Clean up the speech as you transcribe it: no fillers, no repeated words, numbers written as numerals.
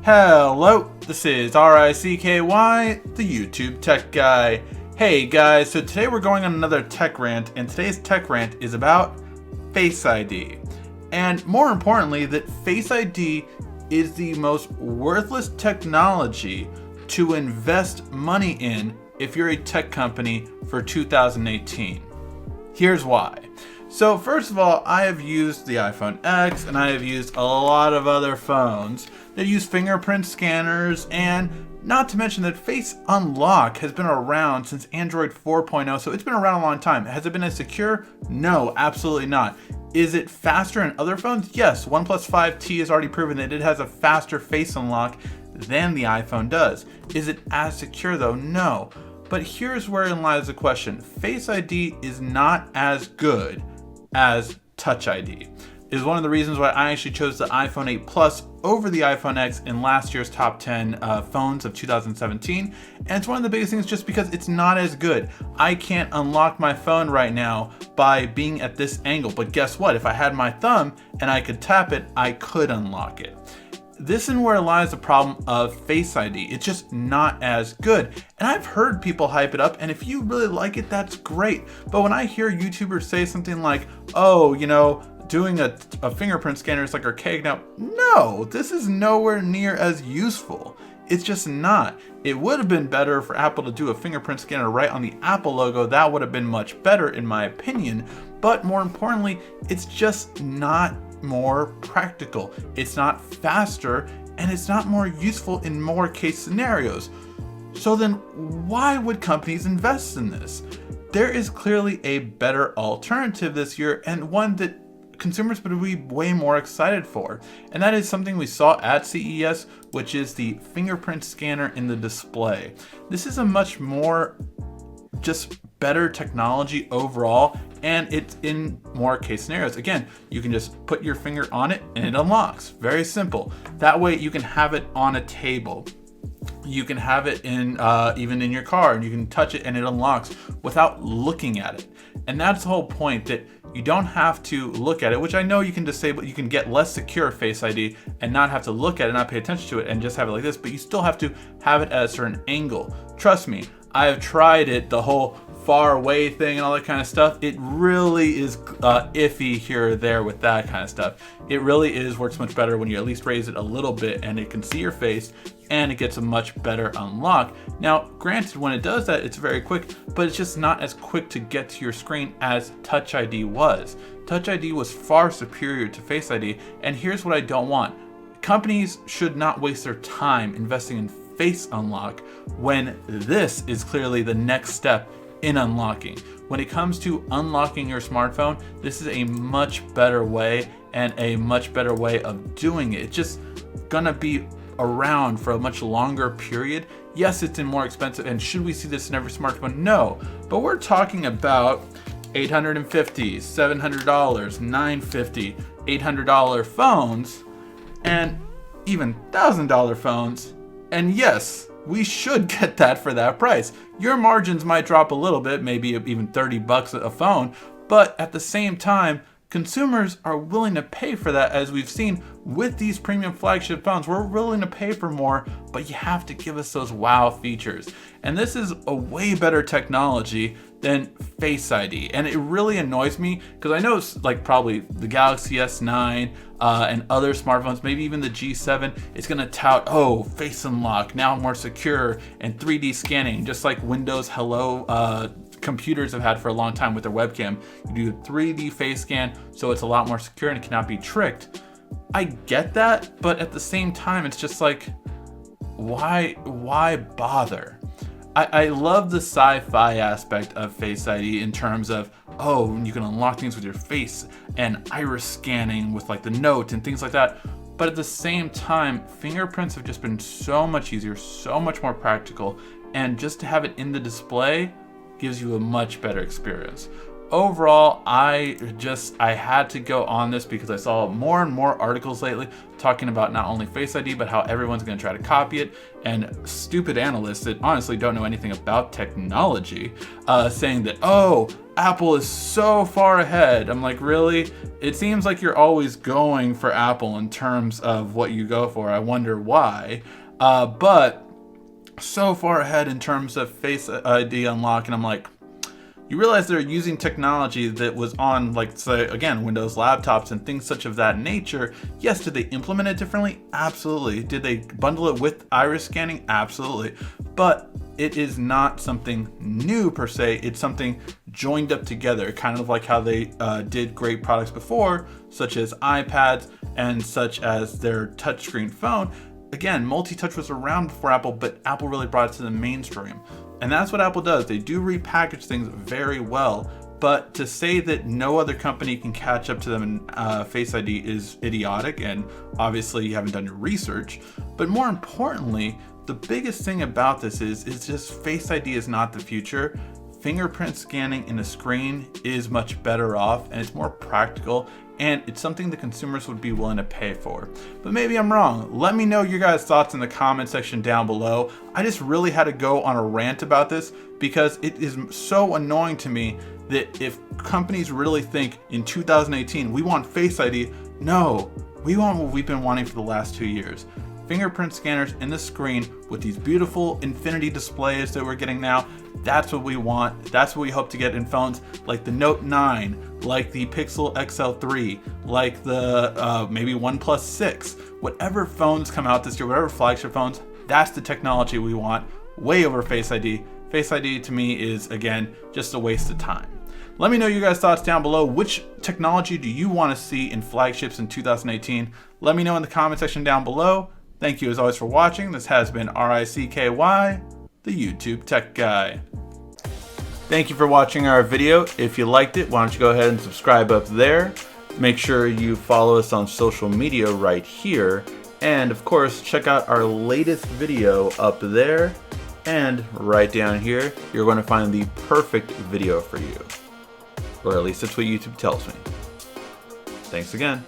Hello, this is RICKY, the YouTube tech guy. Hey guys, so today we're going on another tech rant, and today's tech rant is about Face ID. And more importantly, that Face ID is the most worthless technology to invest money in if you're a tech company for 2018. Here's why. So first of all, I have used the iPhone X and I have used a lot of other phones that use fingerprint scanners, and not to mention that Face Unlock has been around since Android 4.0, so it's been around a long time. Has it been as secure? No, absolutely not. Is it faster in other phones? Yes, OnePlus 5T has already proven that it has a faster Face Unlock than the iPhone does. Is it as secure though? No. But here's wherein lies the question. Face ID is not as good as Touch ID. Is one of the reasons why I actually chose the iPhone 8 Plus over the iPhone X in last year's top 10 phones of 2017. And it's one of the biggest things just because it's not as good. I can't unlock my phone right now by being at this angle. But guess what? If I had my thumb and I could tap it, I could unlock it. This is where lies the problem of Face ID. It's just not as good. And I've heard people hype it up, and if you really like it, that's great. But when I hear YouTubers say something like, oh, you know, doing a fingerprint scanner is like archaic now. No, this is nowhere near as useful. It's just not. It would have been better for Apple to do a fingerprint scanner right on the Apple logo. That would have been much better in my opinion. But more importantly, it's just not more practical. It's not faster, and it's not more useful in more case scenarios. So then why would companies invest in this? There is clearly a better alternative this year, and one that consumers would be way more excited for. And that is something we saw at CES, which is the fingerprint scanner in the display. This is a much more just better technology overall, and it's in more case scenarios. Again, you can just put your finger on it and it unlocks. Very simple. That way you can have it on a table. You can have it in even in your car, and you can touch it and it unlocks without looking at it. And that's the whole point, that you don't have to look at it, which I know you can disable. You can get less secure Face ID and not have to look at it, not pay attention to it, and just have it like this, but you still have to have it at a certain angle. Trust me, I have tried it, the whole far away thing and all that kind of stuff. It really is iffy here or there with that kind of stuff. It really works much better when you at least raise it a little bit and it can see your face, and it gets a much better unlock. Now, granted, when it does that, it's very quick, but it's just not as quick to get to your screen as Touch ID was. Touch ID was far superior to Face ID, and here's what I don't want. Companies should not waste their time investing in Face Unlock when this is clearly the next step in unlocking. When it comes to unlocking your smartphone, this is a much better way, and a much better way of doing it. It's just gonna be around for a much longer period. Yes, it's more expensive, and should we see this in every smartphone? No, but we're talking about $850, $700, $950, $800 phones, and even $1,000 phones. And yes, we should get that for that price. Your margins might drop a little bit, maybe even 30 bucks a phone, but at the same time, consumers are willing to pay for that. As we've seen with these premium flagship phones, we're willing to pay for more, but you have to give us those wow features. And this is a way better technology than Face ID. And it really annoys me because I know it's like probably the Galaxy S9 and other smartphones, maybe even the G7, it's gonna tout, oh, Face Unlock, now more secure, and 3D scanning, just like Windows Hello computers have had for a long time with their webcam. You do 3D face scan, so it's a lot more secure and it cannot be tricked. I get that, but at the same time, it's just like, why bother? I love the sci-fi aspect of Face ID in terms of, oh, you can unlock things with your face and iris scanning with like the note and things like that. But at the same time, fingerprints have just been so much easier, so much more practical, and just to have it in the display gives you a much better experience. Overall, I had to go on this because I saw more and more articles lately talking about not only Face ID, but how everyone's going to try to copy it. and stupid analysts that honestly don't know anything about technology, saying that, oh, Apple is so far ahead. I'm like, really? It seems like you're always going for Apple in terms of what you go for. I wonder why. But so far ahead in terms of Face ID unlock, and I'm like, you realize they're using technology that was on, like, say, again, Windows laptops and things such of that nature. Yes, did they implement it differently? Absolutely. Did they bundle it with iris scanning? Absolutely. But it is not something new per se. It's something joined up together, kind of like how they did great products before, such as iPads and such as their touchscreen phone. Again, multi-touch was around before Apple, but Apple really brought it to the mainstream. And that's what Apple does. They do repackage things very well, but to say that no other company can catch up to them in Face ID is idiotic, and obviously you haven't done your research. But more importantly, the biggest thing about this is just Face ID is not the future. Fingerprint scanning in a screen is much better off, and it's more practical, and it's something the consumers would be willing to pay for. But maybe I'm wrong. Let me know your guys' thoughts in the comment section down below. I just really had to go on a rant about this because it is so annoying to me that if companies really think in 2018 we want Face ID, no, we want what we've been wanting for the last 2 years. Fingerprint scanners in the screen with these beautiful infinity displays that we're getting now. That's what we want. That's what we hope to get in phones like the Note 9, like the Pixel XL3, like the maybe OnePlus 6. Whatever phones come out this year, whatever flagship phones, that's the technology we want, way over Face ID. Face ID to me is, again, just a waste of time. Let me know your guys' thoughts down below. Which technology do you want to see in flagships in 2018? Let me know in the comment section down below. Thank you as always for watching. This has been RICKY, the YouTube Tech Guy. Thank you for watching our video. If you liked it, why don't you go ahead and subscribe up there. Make sure you follow us on social media right here. And of course, check out our latest video up there. And right down here, you're going to find the perfect video for you. Or at least that's what YouTube tells me. Thanks again.